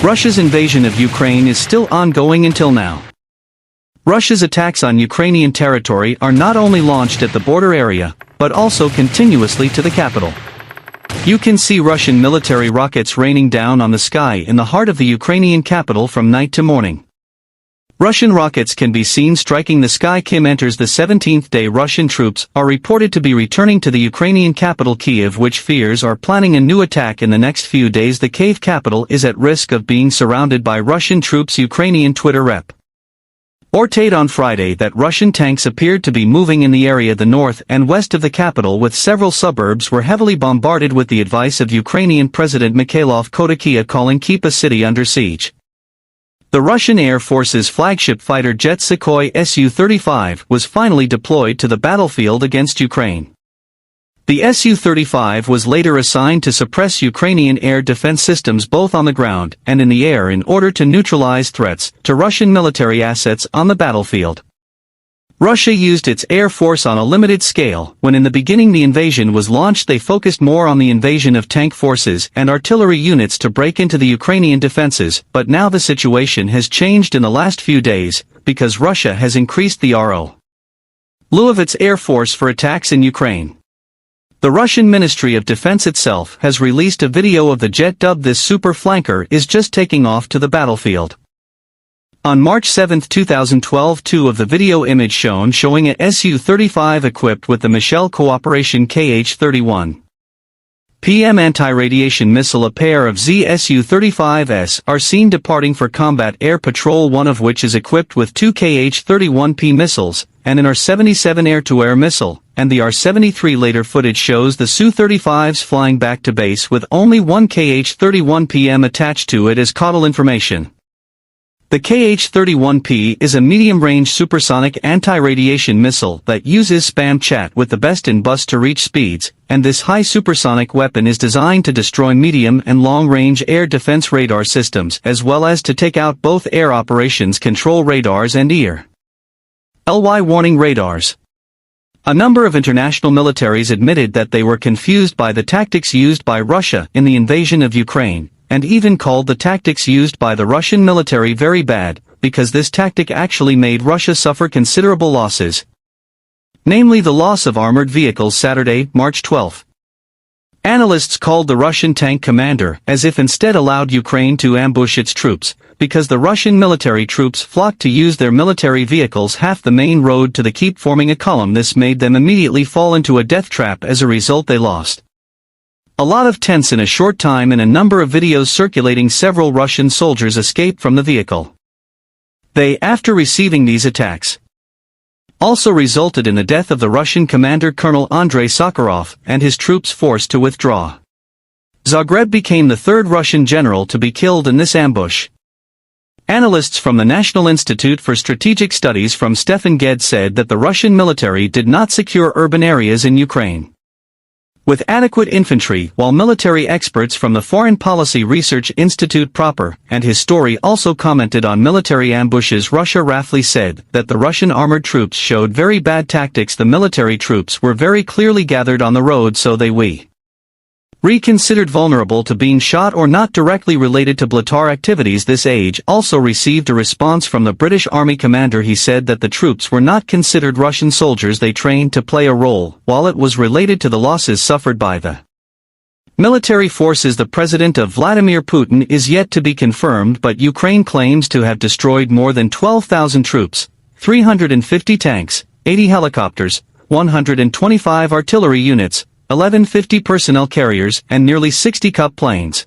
Russia's invasion of Ukraine is still ongoing until now. Russia's attacks on Ukrainian territory are not only launched at the border area, but also continuously to the capital. You can see Russian military rockets raining down on the sky in the heart of the Ukrainian capital from night to morning. Russian rockets can be seen striking the sky. Kim enters the 17th day. Russian troops are reported to be returning to the Ukrainian capital Kiev, which fears are planning a new attack in the next few days. The Kiev capital is at risk of being surrounded by Russian troops. Ukrainian Twitter rep reported on Friday that Russian tanks appeared to be moving in the area the north and west of the capital, with several suburbs were heavily bombarded, with the advice of Ukrainian President Mikhail Khodorkovsky calling keep a city under siege. The Russian Air Force's flagship fighter jet Sukhoi Su-35 was finally deployed to the battlefield against Ukraine. The Su-35 was later assigned to suppress Ukrainian air defense systems both on the ground and in the air in order to neutralize threats to Russian military assets on the battlefield. Russia used its air force on a limited scale. When in the beginning the invasion was launched, they focused more on the invasion of tank forces and artillery units to break into the Ukrainian defenses, but now the situation has changed in the last few days, because Russia has increased the RO of its air force for attacks in Ukraine. The Russian Ministry of Defense itself has released a video of the jet dubbed "This super flanker is just taking off to the battlefield." On March 7, 2012, two of the video image shown showing a Su-35 equipped with the Michel Cooperation Kh-31 PM anti-radiation missile. A pair of Su-35s are seen departing for combat air patrol, one of which is equipped with two Kh-31P missiles, and an R-77 air-to-air missile, and the R-73. Later footage shows the Su-35s flying back to base with only one Kh-31PM attached to it as caudal information. The Kh-31P is a medium-range supersonic anti-radiation missile that uses spam chat with the best-in-bus to reach speeds, and this high supersonic weapon is designed to destroy medium and long-range air defense radar systems, as well as to take out both air operations control radars and ER/LY warning radars. A number of international militaries admitted that they were confused by the tactics used by Russia in the invasion of Ukraine, and even called the tactics used by the Russian military very bad, because this tactic actually made Russia suffer considerable losses, namely the loss of armored vehicles. Saturday, March 12. Analysts called the Russian tank commander as if instead allowed Ukraine to ambush its troops, because the Russian military troops flocked to use their military vehicles half the main road to the keep, forming a column. This made them immediately fall into a death trap. As a result, they lost a lot of tents in a short time. In a number of videos circulating, several Russian soldiers escaped from the vehicle. They, after receiving these attacks, also resulted in the death of the Russian commander Colonel Andrei Sakharov and his troops forced to withdraw. Zagreb became the third Russian general to be killed in this ambush. Analysts from the National Institute for Strategic Studies from Stefan Ged said that the Russian military did not secure urban areas in Ukraine with adequate infantry, while military experts from the Foreign Policy Research Institute proper and his story also commented on military ambushes. Russia roughly said that the Russian armored troops showed very bad tactics. The military troops were very clearly gathered on the road, so they were considered vulnerable to being shot or not directly related to Blatar activities. This age also received a response from the British Army commander. He said that the troops were not considered Russian soldiers they trained to play a role, while it was related to the losses suffered by the military forces. The president of Vladimir Putin is yet to be confirmed, but Ukraine claims to have destroyed more than 12,000 troops, 350 tanks, 80 helicopters, 125 artillery units, 1150 personnel carriers, and nearly 60 Cup planes.